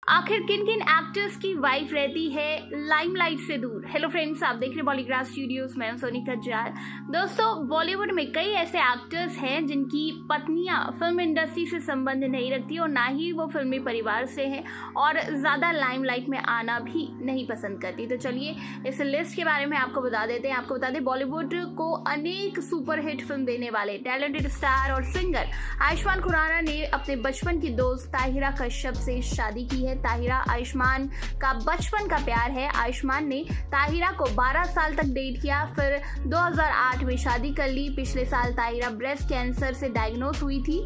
आखिर किन किन एक्टर्स की वाइफ रहती है लाइमलाइट से दूर। हेलो फ्रेंड्स, आप देख रहे हैं बॉलीग्राफ स्टूडियोज। मैं हूं सोनिका जाल। दोस्तों, बॉलीवुड में कई ऐसे एक्टर्स हैं जिनकी पत्नियां फिल्म इंडस्ट्री से संबंध नहीं रखती और ना ही वो फिल्मी परिवार से हैं और ज़्यादा लाइमलाइट में आना भी नहीं पसंद करती। तो चलिए इस लिस्ट के बारे में आपको बता देते हैं। आपको बता दें, बॉलीवुड को अनेक सुपरहिट फिल्म देने वाले टैलेंटेड स्टार और सिंगर आयुष्मान खुराना ने अपने बचपन की दोस्त ताहिरा कश्यप से शादी की है। ताहिरा आयुष्मान का बचपन का प्यार है। आयुष्मान ने ताहिरा को 12 साल तक डेट किया, फिर 2008 में शादी कर ली। पिछले साल ताहिरा ब्रेस्ट कैंसर से डायग्नोस हुई थी।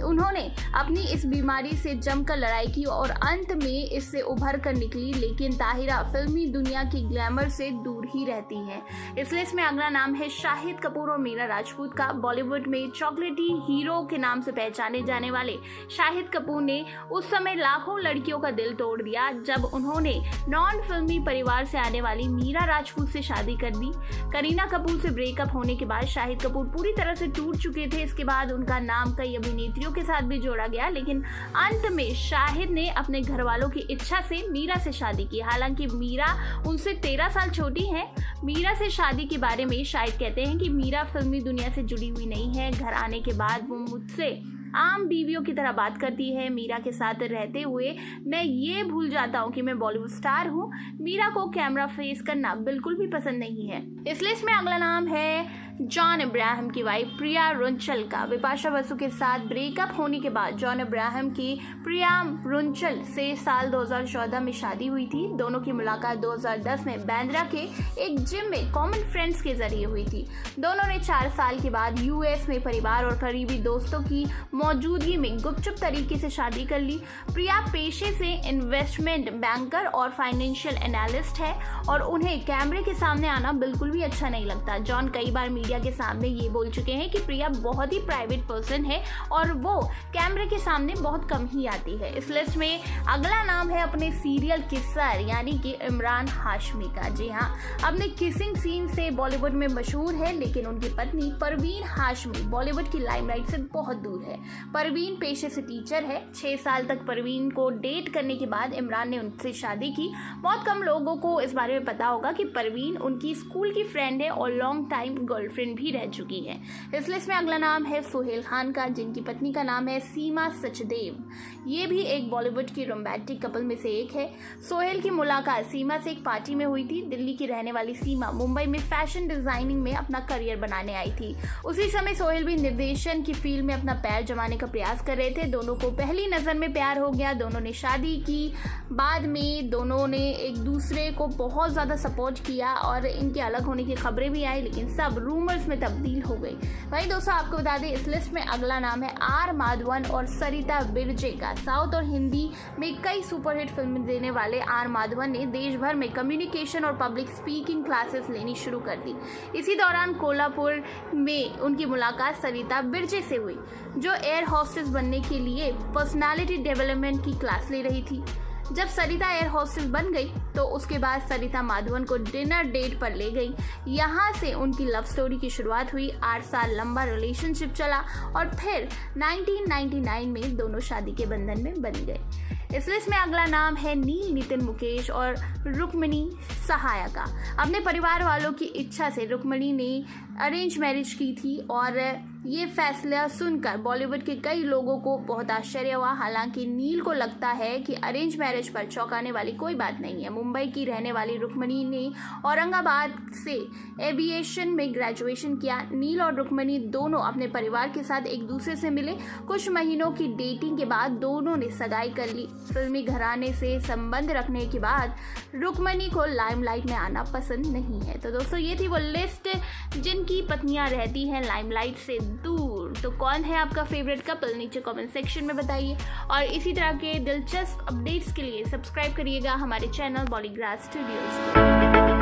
उन्होंने अपनी इस बीमारी से जमकर लड़ाई की और अंत में इससे उभर कर निकली, लेकिन ताहिरा फिल्मी दुनिया की ग्लैमर से दूर ही रहती हैं। इस लिस्ट में अगला नाम है शाहिद कपूर और मीरा राजपूत का। बॉलीवुड में चॉकलेटी हीरो के नाम से पहचाने जाने वाले शाहिद कपूर ने उस समय लाखों लड़कियों का दिल तोड़ दिया जब उन्होंने नॉन फिल्मी परिवार से आने वाली मीरा राजपूत से शादी कर दी। करीना कपूर से ब्रेकअप होने के बाद शाहिद कपूर पूरी तरह से टूट चुके थे। इसके बाद उनका नाम कई अभिनेत्रियों के साथ भी जोड़ा गया, लेकिन अंत में शाहिद ने अपने घर वालों की इच्छा से मीरा से शादी की। हालांकि मीरा उनसे 13 साल छोटी है। मीरा से शादी के बारे में शाहिद कहते हैं कि मीरा फिल्मी दुनिया से जुड़ी हुई नहीं है। घर आने के बाद वो मुझसे आम बीवियों की तरह बात करती है। मीरा के साथ रहते हुए मैं ये भूल जाता हूँ कि मैं बॉलीवुड स्टार हूँ। मीरा को कैमरा फेस करना बिल्कुल भी पसंद नहीं है। इस लिस्ट में अगला नाम है जॉन अब्राहम की वाइफ प्रिया रुंचल का। बिपाशा बसु के साथ ब्रेकअप होने के बाद जॉन अब्राहम की प्रिया रुंचल से साल 2014 में शादी हुई थी। दोनों की मुलाकात 2010 में बांद्रा के एक जिम में कॉमन फ्रेंड्स के जरिए हुई थी। दोनों ने 4 साल के बाद यूएस में परिवार और करीबी दोस्तों की मौजूदगी में गुपचुप तरीके से शादी कर ली। प्रिया पेशे से इन्वेस्टमेंट बैंकर और फाइनेंशियल एनालिस्ट है और उन्हें कैमरे के सामने आना बिल्कुल भी अच्छा नहीं लगता। जॉन कई बार मीडिया के सामने ये बोल चुके हैं कि प्रिया बहुत ही प्राइवेट पर्सन है और वो कैमरे के सामने बहुत कम ही आती है। इस लिस्ट में अगला नाम है अपने सीरियल किसर यानी कि इमरान हाशमी का। जी हाँ, अपने किसिंग सीन से बॉलीवुड में मशहूर है, लेकिन उनकी पत्नी परवीन हाशमी बॉलीवुड की लाइमलाइट से बहुत दूर है। परवीन पेशे से टीचर है। 6 साल तक परवीन को डेट करने के बाद इमरान ने उनसे शादी की। बहुत कम लोगों को इस बारे में पता होगा कि परवीन उनकी स्कूल की फ्रेंड है और लॉन्ग टाइम गर्लफ्रेंड भी रह चुकी है। इस लिस्ट में अगला नाम है सोहेल खान का, जिनकी पत्नी का नाम है सीमा सचदेव। ये भी एक बॉलीवुड की रोमांटिक कपल में से एक है। सोहेल की मुलाकात सीमा से एक पार्टी में हुई थी। दिल्ली की रहने वाली सीमा मुंबई में फैशन डिजाइनिंग में अपना करियर बनाने आई थी। उसी समय सोहेल भी निर्देशन की फील्ड में अपना पैर जमाने का प्रयास कर रहे थे। दोनों को पहली नजर में प्यार हो गया। दोनों ने शादी की। बाद में दोनों ने एक दूसरे को बहुत ज्यादा सपोर्ट किया और इनके अलग होने की खबरें भी आई, लेकिन सब रूमर्स में तब्दील हो गई। वही दोस्तों, आपको बता दें इस लिस्ट में अगला नाम है आर माधवन और सरिता बिरजे का। साउथ और हिंदी में कई सुपरहिट फिल्में देने वाले आर माधवन ने देश भर में कम्युनिकेशन और पब्लिक स्पीकिंग क्लासेस लेनी शुरू कर दी। इसी दौरान कोल्हापुर में उनकी मुलाकात सरिता बिरजे से हुई, जो एयर होस्टेस बनने के लिए पर्सनालिटी डेवलपमेंट की क्लास ले रही थी। जब सरिता एयर होस्टेस बन गई तो उसके बाद सरिता माधवन को डिनर डेट पर ले गई। यहाँ से उनकी लव स्टोरी की शुरुआत हुई। 8 साल लंबा रिलेशनशिप चला और फिर 1999 में दोनों शादी के बंधन में बन गए। इस लिस्ट में अगला नाम है नील नितिन मुकेश और रुक्मिणी सहाया का। अपने परिवार वालों की इच्छा से रुक्मिणी ने अरेंज मैरिज की थी और ये फैसला सुनकर बॉलीवुड के कई लोगों को बहुत आश्चर्य हुआ। हालांकि नील को लगता है कि अरेंज मैरिज पर चौंकाने वाली कोई बात नहीं है। मुंबई की रहने वाली रुक्मिणी ने औरंगाबाद से एविएशन में ग्रेजुएशन किया। नील और रुक्मिणी दोनों अपने परिवार के साथ एक दूसरे से मिले। कुछ महीनों की डेटिंग के बाद दोनों ने सगाई कर ली। फिल्मी घराने से संबंध रखने के बाद रुक्मिणी को लाइमलाइट में आना पसंद नहीं है। तो दोस्तों, ये थी वो लिस्ट जिनकी पत्नियां रहती हैं लाइमलाइट से दूर। तो कौन है आपका फेवरेट कपल, नीचे कमेंट सेक्शन में बताइए और इसी तरह के दिलचस्प अपडेट्स के लिए सब्सक्राइब करिएगा हमारे चैनल बॉलीग्राफ स्टूडियोज को।